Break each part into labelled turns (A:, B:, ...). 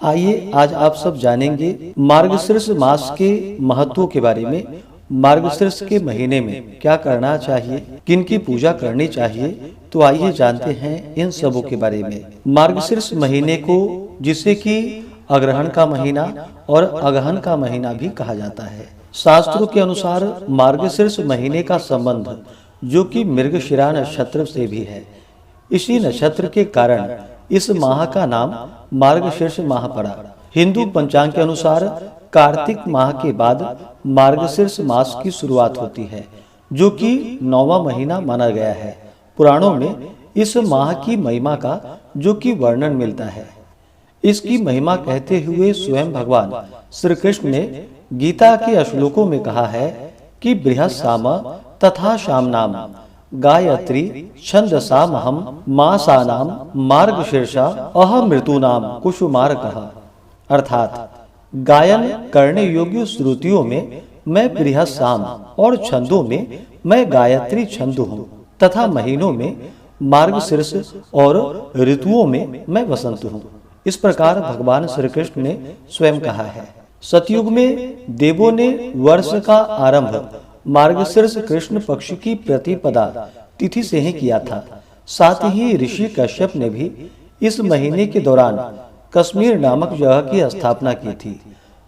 A: आइए आज आप सब जानेंगे मार्गशीर्ष मास के महत्व के बारे में। मार्गशीर्ष के महीने में क्या करना चाहिए, किन की पूजा करनी चाहिए, तो आइए जानते हैं इन सबों के बारे में। मार्गशीर्ष महीने को जिसे कि अग्रहण का महीना और अगहन का महीना भी कहा जाता है। शास्त्रों के अनुसार मार्गशीर्ष महीने का संबंध जो कि मृगशिरा नक्षत्र से भी है। इसी नक्षत्र के कारण इस माह का नाम मार्गशीर्ष माह पड़ा। हिंदू पंचांग के अनुसार कार्तिक माह के बाद मार्गशीर्ष मास की शुरुआत होती है, जो कि 9वां महीना माना गया है। पुराणों में इस माह की महिमा का जो कि वर्णन मिलता है। इसकी महिमा कहते हुए स्वयं भगवान श्री कृष्ण ने गीता के श्लोकों में कहा है कि बृहस्साम तथा शामनाम गायत्री छंदसामहम मासानाम मार्गशीर्षा अहमृतूनाम कुसुमार्कः। अर्थात गायन करने योग्य श्रुतियों में मैं बृहस्साम और छंदों में मैं गायत्री छंद हूँ, तथा महीनों में मार्गशीर्ष और ऋतुओं में मैं वसंत हूँ। इस प्रकार भगवान श्री कृष्ण ने स्वयं कहा है। सतयुग में देवों ने वर्ष का आरंभ मार्गशीर्ष कृष्ण पक्ष की प्रतिपदा तिथि से ही किया था। साथ ही ऋषि कश्यप ने भी इस महीने के दौरान कश्मीर नामक जगह की स्थापना की थी।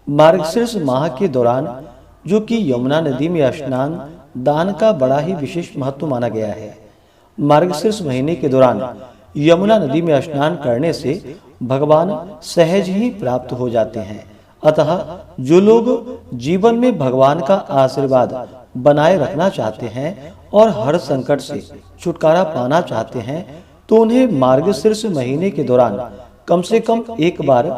A: मार्गशीर्ष माह के दौरान जो कि यमुना नदी में स्नान दान का बड़ा ही विशेष महत्व माना गया है। मार्गशीर्ष महीने के दौरान यमुना नदी में स्नान करने से भगवान सहज ही प्राप्त हो जाते हैं। अतः जो लोग जीवन में भगवान का आशीर्वाद बनाए रखना चाहते हैं और हर संकट से छुटकारा पाना चाहते हैं, तो उन्हें मार्गशीर्ष महीने के दौरान कम से कम एक बार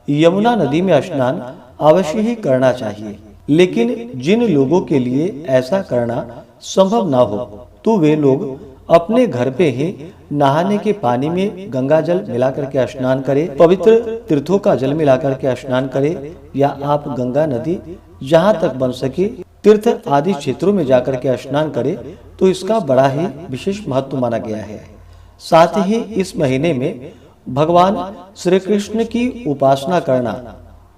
A: यमुना नदी में स्नान अवश्य ही करना चाहिए। लेकिन जिन लोगों के लिए ऐसा करना संभव ना हो, तो वे लोग अपने घर पे ही नहाने के पानी में गंगा जल मिलाकर के स्नान करें, पवित्र तीर्थों का जल मिलाकर के स्नान करें, या आप गंगा नदी जहाँ तक बन सके तीर्थ आदि क्षेत्रों में जाकर के स्नान करें, तो इसका बड़ा ही विशेष महत्व माना गया है। साथ ही इस महीने में भगवान श्री कृष्ण की उपासना करना,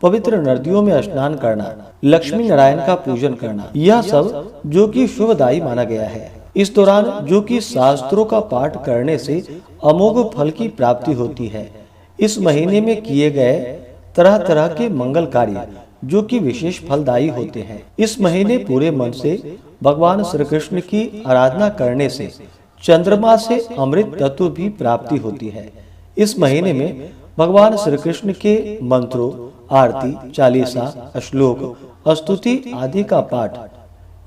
A: पवित्र नदियों में स्नान करना, लक्ष्मी नारायण का पूजन करना, यह सब जो कि शुभदायी माना गया है। इस दौरान जो कि शास्त्रों का पाठ करने से अमोघ फल की प्राप्ति होती है। इस महीने में किए गए तरह तरह के मंगल कार्य जो कि विशेष फलदायी होते हैं। इस महीने पूरे मन से भगवान श्री कृष्ण की आराधना करने से चंद्रमा से अमृत तत्व भी प्राप्ति होती है। इस महीने में भगवान श्री कृष्ण के मंत्रों, आरती, चालीसा, श्लोक, स्तुति आदि का पाठ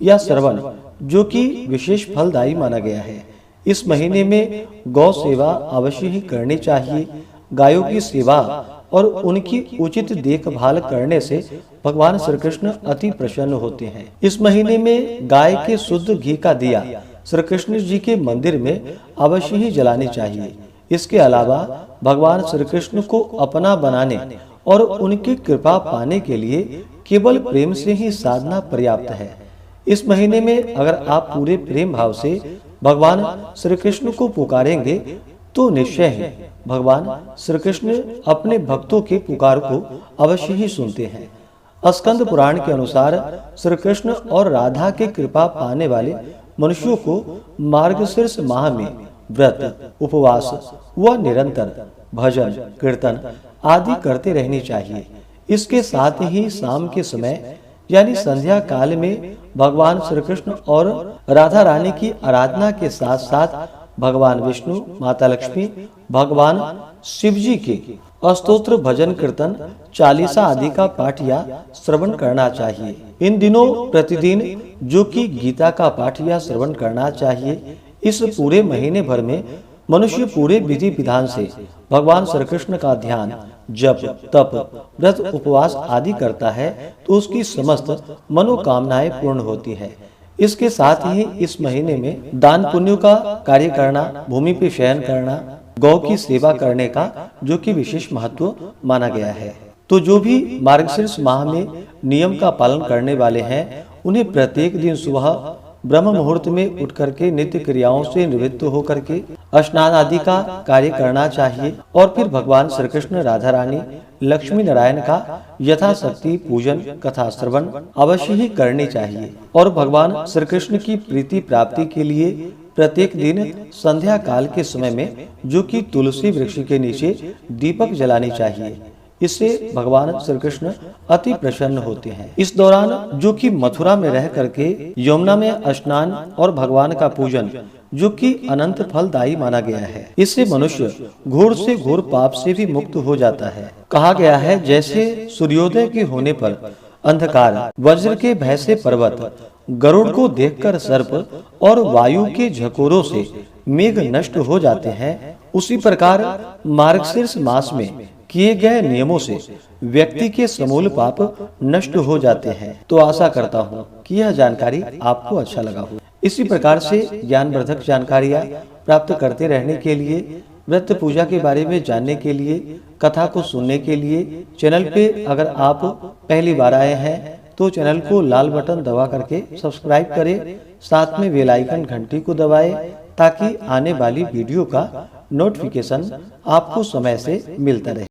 A: या श्रवण जो कि विशेष फलदायी माना गया है। इस महीने में गौ सेवा अवश्य ही करनी चाहिए। गायों की सेवा और उनकी उचित देखभाल करने से भगवान श्री कृष्ण अति प्रसन्न होते हैं। इस महीने में गाय के शुद्ध घी का दिया श्री कृष्ण जी के मंदिर में अवश्य ही जलाने चाहिए। इसके अलावा भगवान श्री कृष्ण को अपना बनाने और उनकी कृपा पाने के लिए केवल प्रेम से ही साधना पर्याप्त है। इस महीने में अगर आप पूरे प्रेम भाव से भगवान श्री कृष्ण को पुकारेंगे, तो निश्चय ही भगवान श्री कृष्ण अपने भक्तों के पुकार को अवश्य ही सुनते हैं। स्कंद पुराण के अनुसार श्री कृष्ण और राधा के कृपा पाने वाले मनुष्यों को मार्गशीर्ष माह में व्रत, उपवास व निरंतर भजन, कीर्तन आदि करते रहनी चाहिए। इसके साथ ही शाम के समय यानी संध्या काल में भगवान श्री कृष्ण और राधा रानी की आराधना के साथ साथ भगवान विष्णु, माता लक्ष्मी, भगवान शिव जी के स्तोत्र, भजन, कीर्तन, चालीसा आदि का पाठ या श्रवण करना चाहिए। इन दिनों प्रतिदिन जो कि गीता का पाठ या श्रवण करना चाहिए। इस पूरे महीने भर में मनुष्य पूरे विधि विधान से भगवान श्री कृष्ण का ध्यान, जप, तप, व्रत, उपवास आदि करता है, तो उसकी समस्त मनोकामनाएं पूर्ण होती है। इसके साथ ही इस महीने में दान पुण्य का कार्य करना, भूमि पे शयन करना, गौ की सेवा करने का जो कि विशेष महत्व माना गया है। तो जो भी मार्गशीर्ष माह में नियम का पालन करने वाले हैं, उन्हें प्रत्येक दिन सुबह ब्रह्म मुहूर्त में उठ करके नित्य क्रियाओं से निवृत्त होकर के स्नान आदि का कार्य करना चाहिए और फिर भगवान श्री कृष्ण, राधा रानी, लक्ष्मी नारायण का यथाशक्ति पूजन, कथा श्रवण अवश्य ही करनी चाहिए। और भगवान श्री कृष्ण की प्रीति प्राप्ति के लिए प्रत्येक दिन संध्या काल के समय में जो कि तुलसी वृक्ष के नीचे दीपक जलानी चाहिए। इससे भगवान श्री कृष्ण अति प्रसन्न होते हैं। इस दौरान जो कि मथुरा में रह करके यमुना में स्नान और भगवान का पूजन जो कि अनंत फलदायी माना गया है, इससे मनुष्य घोर से घोर पाप से भी मुक्त हो जाता है। कहा गया है जैसे सूर्योदय के होने पर अंधकार, वज्र के भय से पर्वत, गरुड़ को देखकर सर्प और वायु के झकोरों से मेघ नष्ट हो जाते हैं, उसी प्रकार मार्गशीर्ष मास में किए गए नियमों से व्यक्ति के समूल पाप नष्ट हो जाते हैं। तो आशा करता हूँ कि यह जानकारी आपको अच्छा लगा हो। इसी प्रकार से ज्ञानवर्धक जानकारियाँ प्राप्त करते रहने के लिए, व्रत पूजा के बारे में जानने के लिए, कथा को सुनने के लिए चैनल पे अगर आप पहली बार आए हैं तो चैनल को लाल बटन दबा करके सब्सक्राइब करें, साथ में बेल आइकन घंटी को दबाएं ताकि आने वाली वीडियो का नोटिफिकेशन आपको समय से मिलता रहे।